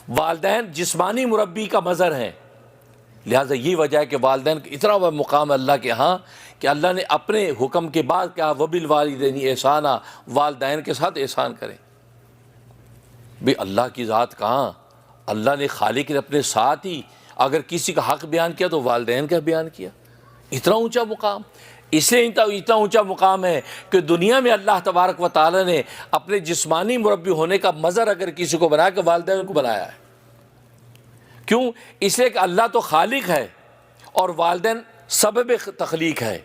والدین جسمانی مربی کا مظہر ہیں، لہٰذا یہ وجہ ہے کہ والدین کا اتنا بڑا مقام ہے اللہ کے ہاں کہ اللہ نے اپنے حکم کے بعد کہا وَبِالْوَالِدَيْنِ احسانا، والدین کے ساتھ احسان کریں۔ بھی اللہ کی ذات کہاں، اللہ نے خالق نے اپنے ساتھ ہی اگر کسی کا حق بیان کیا تو والدین کا بیان کیا، اتنا اونچا مقام۔ اس لیے اتنا اونچا مقام ہے کہ دنیا میں اللہ تبارک و تعالی نے اپنے جسمانی مربی ہونے کا مظہر اگر کسی کو بنایا کہ والدین کو بنایا ہے۔ کیوں؟ اس لیے کہ اللہ تو خالق ہے اور والدین سبب تخلیق ہے۔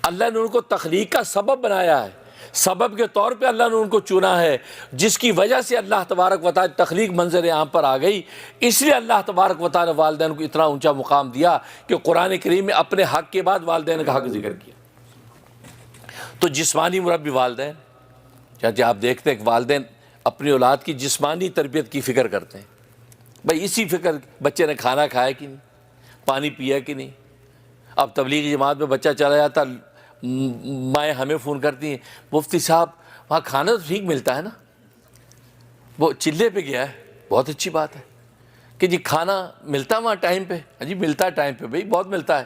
اللہ نے ان کو تخلیق کا سبب بنایا ہے، سبب کے طور پہ اللہ نے ان کو چنا ہے، جس کی وجہ سے اللہ تبارک و تعالی تخلیق منظر عام پر آ گئی۔ اس لیے اللہ تبارک و تعالی والدین کو اتنا اونچا مقام دیا کہ قرآن کریم میں اپنے حق کے بعد والدین کا حق ذکر کیا۔ تو جسمانی مربی والدین، چاہے آپ دیکھتے ہیں کہ والدین اپنی اولاد کی جسمانی تربیت کی فکر کرتے ہیں، بھائی اسی فکر بچے نے کھانا کھایا کہ نہیں، پانی پیا کہ نہیں۔ اب تبلیغی جماعت میں بچہ چلا جاتا، مائیں ہمیں فون کرتی ہیں، مفتی صاحب وہاں کھانا تو ٹھیک ملتا ہے نا، وہ چلے پہ گیا ہے، بہت اچھی بات ہے کہ جی کھانا ملتا ہے وہاں ٹائم پہ، ہاں جی ملتا ہے ٹائم پہ، بھائی بہت ملتا ہے۔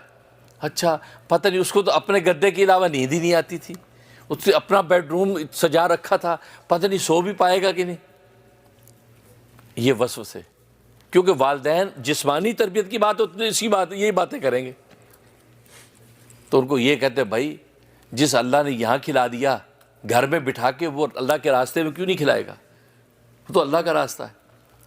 اچھا پتہ نہیں اس کو تو اپنے گدے کے علاوہ نیند ہی نہیں آتی تھی، اس نے اپنا بیڈ روم سجا رکھا تھا، پتہ نہیں سو بھی پائے گا کہ نہیں۔ یہ وسوسے، کیونکہ والدین جسمانی تربیت کی بات ہوتی ہے، یہی باتیں کریں گے۔ تو ان کو یہ کہتے ہیں بھائی جس اللہ نے یہاں کھلا دیا، گھر میں بٹھا کے وہ اللہ کے راستے میں کیوں نہیں کھلائے گا؟ وہ تو اللہ کا راستہ ہے۔